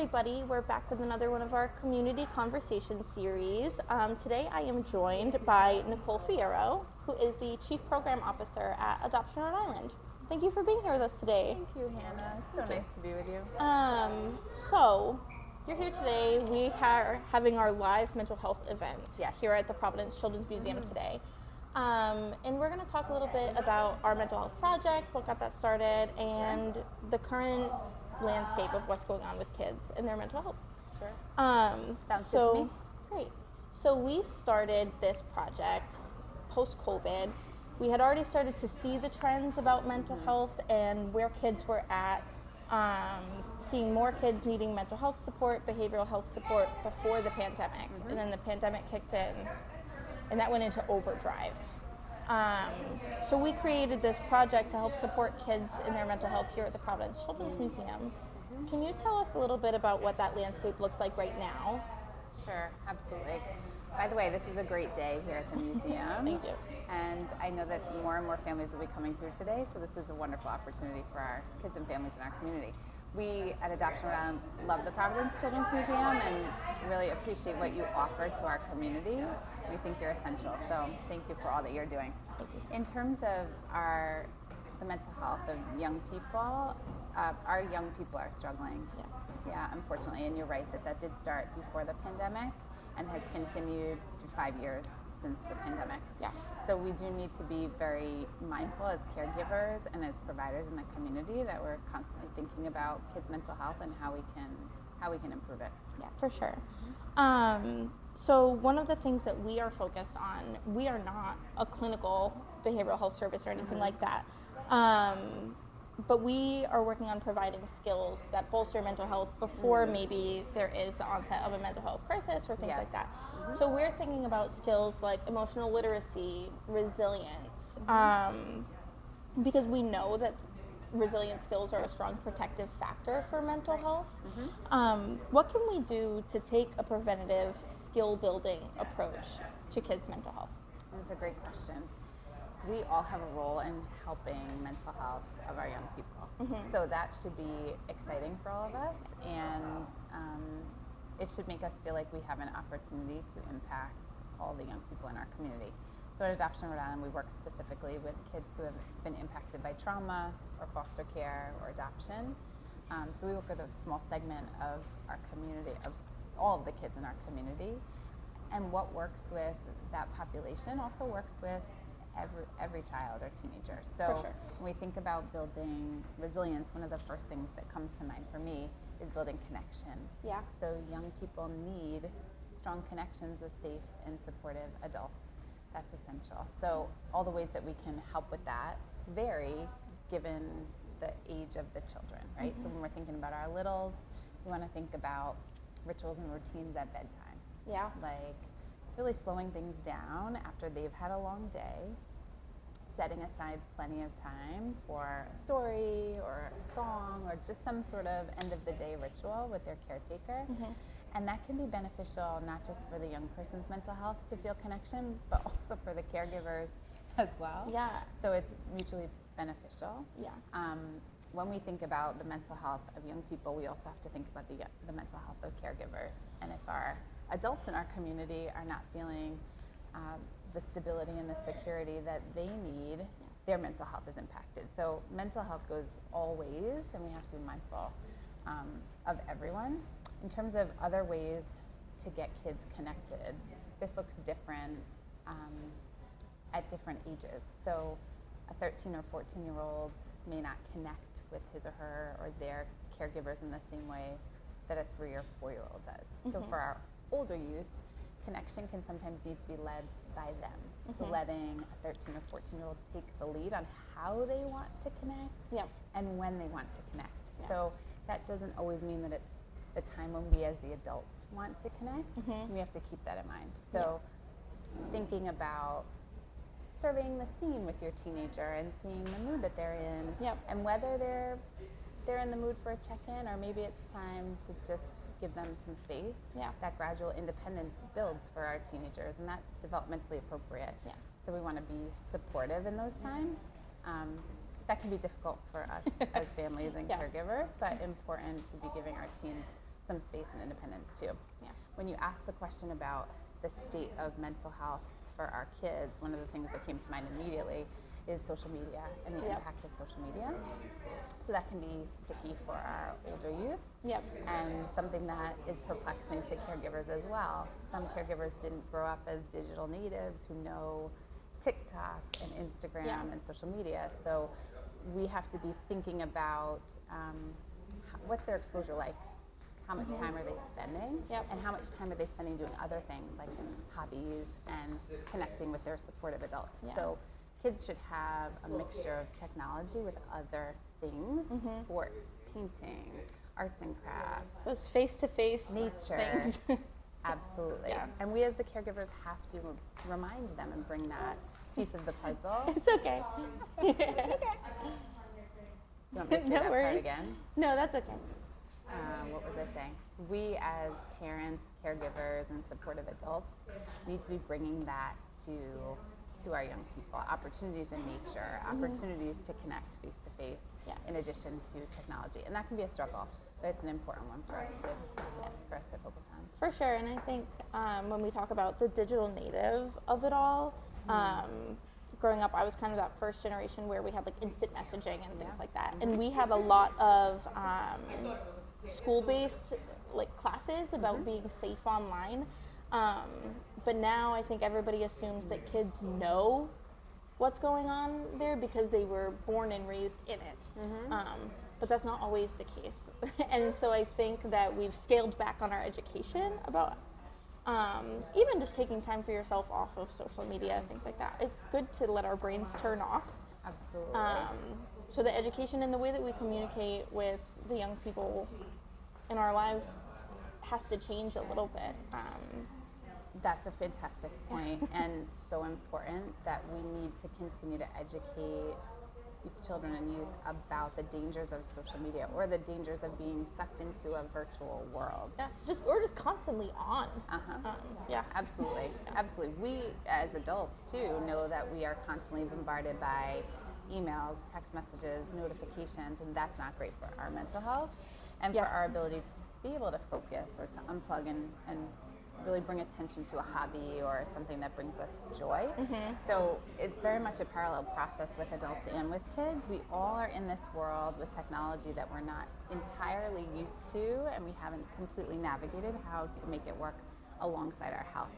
everybody, we're back with another one of our community conversation series. Today I am joined by Nicole Fierro, who is the Chief Program Officer at Adoption Rhode Island. Thank you for being here with us today. Thank you, Hannah. It's so nice to be with you. So you're here today. We are having our live mental health event here at the Providence Children's Museum today. And we're going to talk a little bit about our mental health project, what got that started, and the current landscape of what's going on with kids and their mental health. Sure. Sounds good to me. Great. So we started this project post-COVID. We had already started to see the trends about mental health and where kids were at, seeing more kids needing mental health support, behavioral health support before the pandemic. And then the pandemic kicked in, and that went into overdrive. So we created this project to help support kids in their mental health here at the Providence Children's Museum. Can you tell us a little bit about what that landscape looks like right now? Sure, absolutely. By the way, this is a great day here at the museum. Thank you. And I know that more and more families will be coming through today, so this is a wonderful opportunity for our kids and families in our community. We at Adoption Rhode Island love the Providence Children's Museum and really appreciate what you offer to our community. We think you're essential, so thank you for all that you're doing. In terms of the mental health of young people, our young people are struggling. Yeah, unfortunately, and you're right that did start before the pandemic and has continued 5 years since the pandemic. Yeah. So we do need to be very mindful as caregivers and as providers in the community that we're constantly thinking about kids' mental health and how we can improve it. Yeah, for sure. So one of the things that we are focused on, we are not a clinical behavioral health service or anything like that. But we are working on providing skills that bolster mental health before maybe there is the onset of a mental health crisis or things like that. So we're thinking about skills like emotional literacy, resilience, because we know that resilient skills are a strong protective factor for mental health. What can we do to take a preventative skill building approach to kids' mental health? That's a great question. We all have a role in helping mental health of our young people. So that should be exciting for all of us, and it should make us feel like we have an opportunity to impact all the young people in our community. So at Adoption Rhode Island, we work specifically with kids who have been impacted by trauma or foster care or adoption. So we work with a small segment of our community, of all of the kids in our community. And what works with that population also works with every child or teenager. So when we think about building resilience, one of the first things that comes to mind for me is building connection. Yeah. So young people need strong connections with safe and supportive adults. That's essential. So all the ways that we can help with that vary given the age of the children, right? So when we're thinking about our littles, we want to think about rituals and routines at bedtime. Yeah. Like really slowing things down after they've had a long day, setting aside plenty of time for a story or a song or just some sort of end of the day ritual with their caretaker. And that can be beneficial not just for the young person's mental health to feel connection, but also for the caregivers as well. Yeah. So it's mutually beneficial. Yeah. When we think about the mental health of young people, we also have to think about the mental health of caregivers. And if our adults in our community are not feeling the stability and the security that they need, their mental health is impacted. So mental health goes all ways, and we have to be mindful of everyone. In terms of other ways to get kids connected, this looks different at different ages. So a 13 or 14-year-old may not connect with his or her or their caregivers in the same way that a 3 or 4-year-old does. So for our older youth, connection can sometimes need to be led by them. So letting a 13 or 14-year-old take the lead on how they want to connect and when they want to connect. So that doesn't always mean that it's the time when we as the adults want to connect. We have to keep that in mind. So thinking about surveying the scene with your teenager and seeing the mood that they're in and whether they're in the mood for a check-in or maybe it's time to just give them some space. That gradual independence builds for our teenagers, and that's developmentally appropriate. So we want to be supportive in those times. That can be difficult for us as families and caregivers, but important to be giving our teens some space and independence too. Yeah. When you ask the question about the state of mental health for our kids, one of the things that came to mind immediately is social media and the impact of social media. So that can be sticky for our older youth, and something that is perplexing to caregivers as well. Some caregivers didn't grow up as digital natives who know TikTok and Instagram and social media. So we have to be thinking about what's their exposure like? How much time are they spending? And how much time are they spending doing other things like hobbies and connecting with their supportive adults? So kids should have a mixture of technology with other things, sports, painting, arts and crafts. Those face-to-face nature. things. Absolutely. And we as the caregivers have to remind them and bring that piece of the puzzle. It's okay. You want me to say No that worries. part again? No, that's okay. What was I saying? We as parents, caregivers, and supportive adults need to be bringing that to our young people. Opportunities in nature, opportunities to connect face to face, in addition to technology, and that can be a struggle, but it's an important one for us to focus on. For sure, and I think when we talk about the digital native of it all, growing up, I was kind of that first generation where we had like instant messaging and things like that, and we had a lot of school-based like classes about being safe online. But now I think everybody assumes that kids know what's going on there because they were born and raised in it. But that's not always the case. And so I think that we've scaled back on our education about even just taking time for yourself off of social media, things like that. It's good to let our brains turn off. Absolutely. So the education and the way that we communicate with the young people in our lives has to change a little bit. That's a fantastic point, and so important that we need to continue to educate children and youth about the dangers of social media or the dangers of being sucked into a virtual world. We're just constantly on. Absolutely. Absolutely. We as adults too know that we are constantly bombarded by emails, text messages, notifications, and that's not great for our mental health and for our ability to be able to focus or to unplug and really bring attention to a hobby or something that brings us joy. So it's very much a parallel process with adults and with kids. We all are in this world with technology that we're not entirely used to, and we haven't completely navigated how to make it work alongside our health.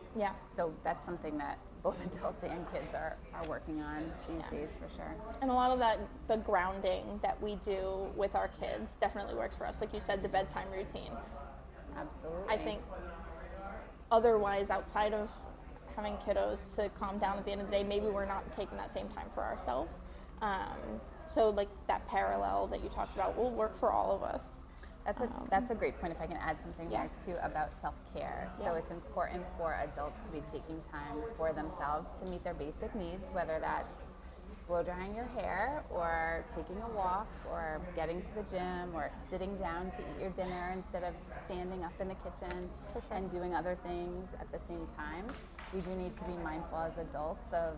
So that's something that both adults and kids are working on these days for sure. And a lot of that, the grounding that we do with our kids definitely works for us. Like you said, the bedtime routine. Absolutely. I think otherwise, outside of having kiddos to calm down at the end of the day, maybe we're not taking that same time for ourselves. So like that parallel that you talked about will work for all of us. That's a great point. If I can add something there too about self-care. So it's important for adults to be taking time for themselves to meet their basic needs, whether that's blow drying your hair or taking a walk or getting to the gym or sitting down to eat your dinner instead of standing up in the kitchen and doing other things at the same time. We do need to be mindful as adults of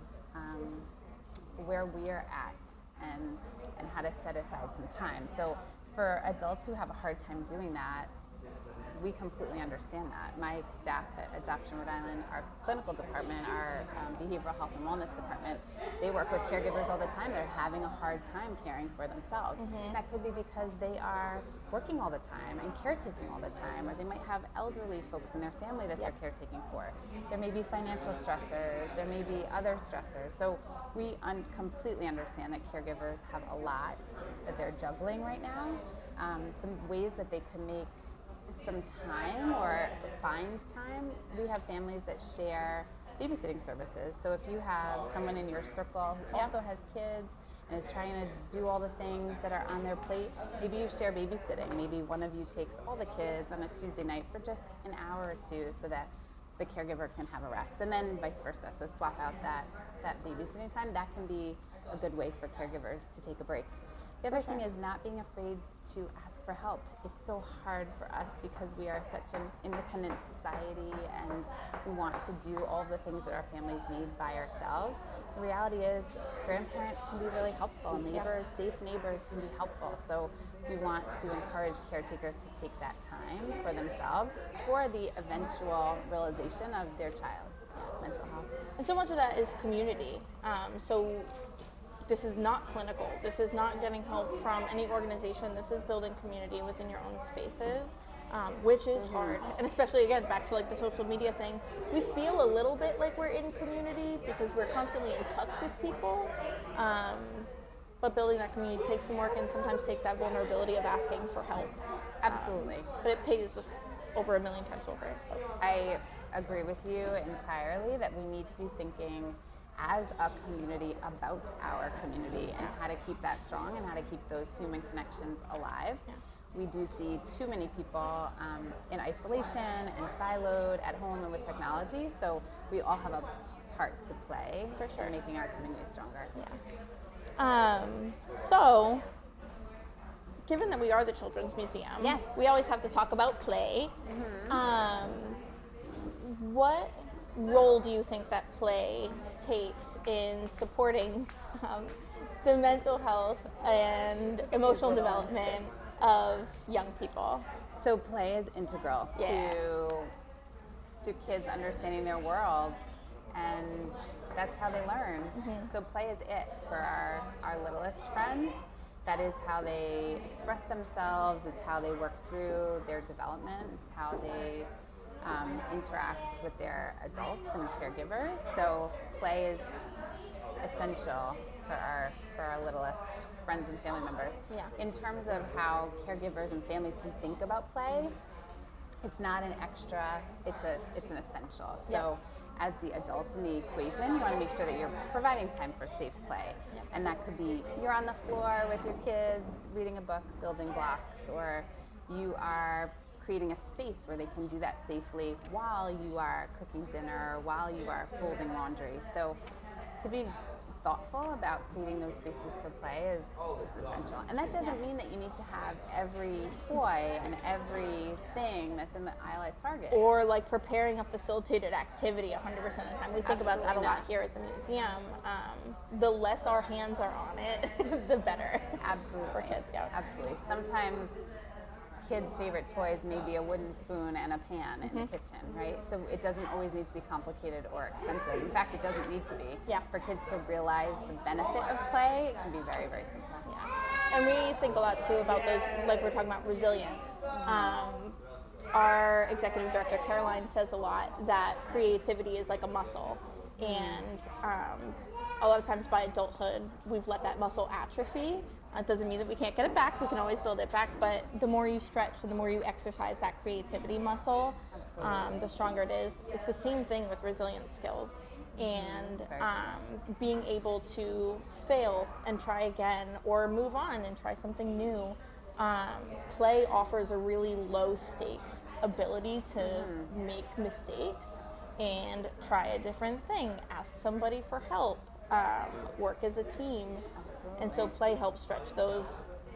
where we are at and how to set aside some time. So for adults who have a hard time doing that, we completely understand that. My staff at Adoption Rhode Island, our clinical department, our behavioral health and wellness department, they work with caregivers all the time that are having a hard time caring for themselves. That could be because they are working all the time and caretaking all the time, or they might have elderly folks in their family that they're caretaking for. There may be financial stressors, there may be other stressors. So we completely understand that caregivers have a lot that they're juggling right now. Some ways that they can make some time or find time. We have families that share babysitting services. So if you have someone in your circle who also has kids and is trying to do all the things that are on their plate, maybe you share babysitting. Maybe one of you takes all the kids on a Tuesday night for just an hour or two so that the caregiver can have a rest, and then vice versa. So swap out that babysitting time. That can be a good way for caregivers to take a break The other For sure. thing is not being afraid to ask for help. It's so hard for us because we are such an independent society and we want to do all the things that our families need by ourselves. The reality is grandparents can be really helpful. Neighbors, safe neighbors can be helpful. So we want to encourage caretakers to take that time for themselves for the eventual realization of their child's mental health. And so much of that is community. So this is not clinical. This is not getting help from any organization. This is building community within your own spaces, which is hard. And especially, again, back to like the social media thing, we feel a little bit like we're in community because we're constantly in touch with people. But building that community takes some work and sometimes takes that vulnerability of asking for help. Absolutely. But it pays over 1 million times over. So. I agree with you entirely that we need to be thinking as a community about our community and how to keep that strong and how to keep those human connections alive. Yeah. We do see too many people in isolation and siloed at home and with technology, so we all have a part to play For sure. in making our community stronger. Yeah. So, given that we are the Children's Museum, Yes. we always have to talk about play. What role do you think that play takes in supporting the mental health and emotional development of young people? So play is integral to kids understanding their world, and that's how they learn. So play is it for our littlest friends. That is how they express themselves. It's how they work through their development. It's how they interact with their adults and caregivers. So play is essential for our littlest friends and family members. Yeah. In terms of how caregivers and families can think about play, it's not an extra, it's an essential. So as the adults in the equation, you want to make sure that you're providing time for safe play. And that could be you're on the floor with your kids reading a book, building blocks, or you are creating a space where they can do that safely while you are cooking dinner or while you are folding laundry. So to be thoughtful about creating those spaces for play is essential. And that doesn't mean that you need to have every toy and everything that's in the aisle at Target. Or like preparing a facilitated activity 100% of the time. We think about that a lot here at the museum. The less our hands are on it, the better. Absolutely. For kids, yeah. Absolutely. Sometimes kids' favorite toys may be a wooden spoon and a pan in the kitchen, right? So it doesn't always need to be complicated or expensive. In fact, it doesn't need to be. Yeah. For kids to realize the benefit of play, it can be very, very simple. Yeah. And we think a lot too about those, like we're talking about resilience. Our executive director, Caroline, says a lot that creativity is like a muscle. And a lot of times by adulthood, we've let that muscle atrophy. It doesn't mean that we can't get it back. We can always build it back. But the more you stretch and the more you exercise that creativity muscle, the stronger it is. It's the same thing with resilience skills. And being able to fail and try again or move on and try something new. Play offers a really low stakes ability to make mistakes and try a different thing, ask somebody for help, work as a team. And so play helps stretch those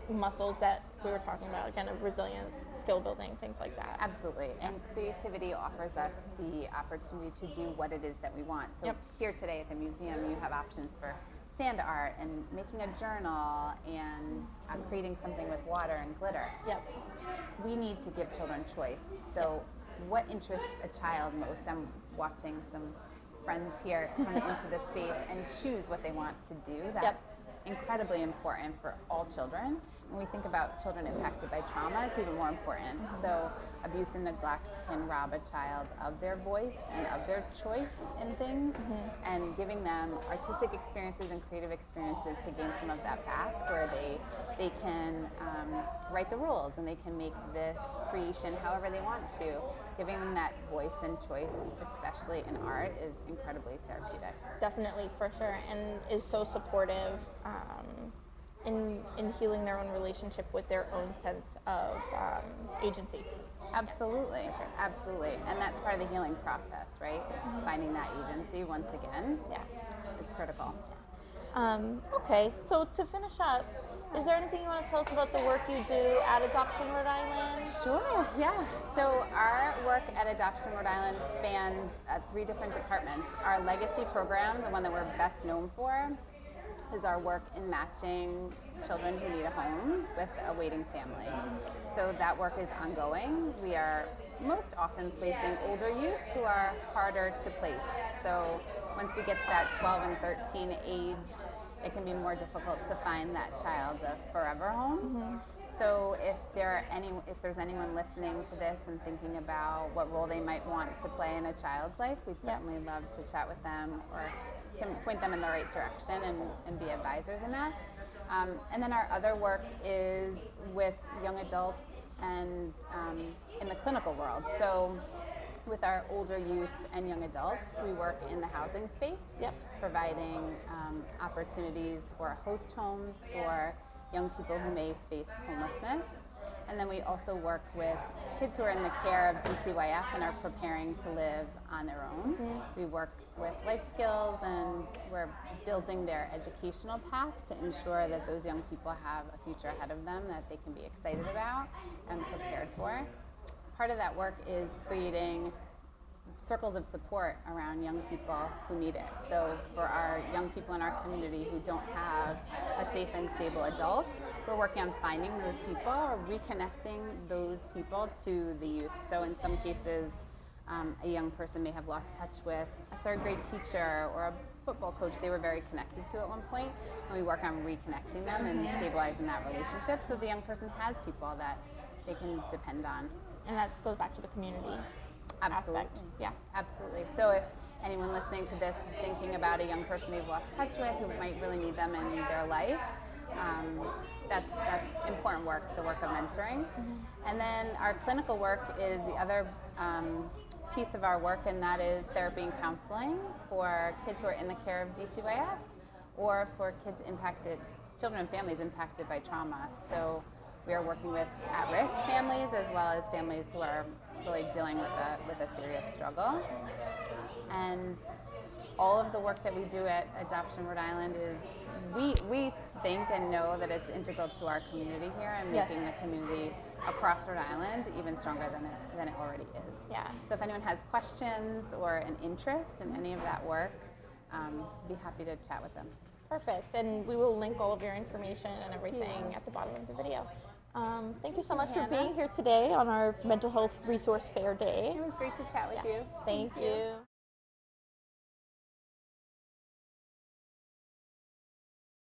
muscles that we were talking about, again, of resilience, skill building, things like that. Absolutely. And creativity offers us the opportunity to do what it is that we want. So here today at the museum, you have options for sand art and making a journal and creating something with water and glitter. We need to give children choice. So what interests a child most? I'm watching some friends here come into the space and choose what they want to do. That's incredibly important for all children. When we think about children impacted by trauma, it's even more important. So abuse and neglect can rob a child of their voice and of their choice in things, and giving them artistic experiences and creative experiences to gain some of that back, where they can write the rules and they can make this creation however they want to. Giving them that voice and choice, especially in art, is incredibly therapeutic. Definitely, for sure, and is so supportive in healing their own relationship with their own sense of agency. Absolutely, absolutely, and that's part of the healing process, right? Finding that agency once again, is critical. Okay, so to finish up, Is there anything you want to tell us about the work you do at Adoption Rhode Island? Sure, yeah. So our work at Adoption Rhode Island spans 3 different departments. Our legacy program, the one that we're best known for, is our work in matching children who need a home with a waiting family. So that work is ongoing. We are most often placing older youth who are harder to place. So once we get to that 12 and 13 age, it can be more difficult to find that child a forever home. So if there's anyone listening to this and thinking about what role they might want to play in a child's life, we'd certainly love to chat with them or can point them in the right direction and be advisors in that. And then our other work is with young adults and in the clinical world. So with our older youth and young adults, we work in the housing space, providing opportunities for host homes for young people who may face homelessness. And then we also work with kids who are in the care of DCYF and are preparing to live on their own. We work with life skills, and we're building their educational path to ensure that those young people have a future ahead of them that they can be excited about and prepared for. Part of that work is creating circles of support around young people who need it. So for our young people in our community who don't have a safe and stable adult, we're working on finding those people or reconnecting those people to the youth. So in some cases, a young person may have lost touch with a 3rd grade teacher or a football coach they were very connected to at one point, and we work on reconnecting them and stabilizing that relationship so the young person has people that they can depend on. And that goes back to the community. Absolutely. Aspect. Yeah. Absolutely. So if anyone listening to this is thinking about a young person they've lost touch with who might really need them in their life, that's important work, the work of mentoring. And then our clinical work is the other piece of our work, and that is therapy and counseling for kids who are in the care of DCYF or for children and families impacted by trauma. So we are working with at-risk families as well as families who are really dealing with a serious struggle. And all of the work that we do at Adoption Rhode Island is, we think and know that it's integral to our community here and making the community across Rhode Island even stronger than it already is. Yeah. So if anyone has questions or an interest in any of that work, be happy to chat with them. Perfect. And we will link all of your information and everything at the bottom of the video. Thank you so much for being here today on our Mental Health Resource Fair Day. It was great to chat with you. Thank you.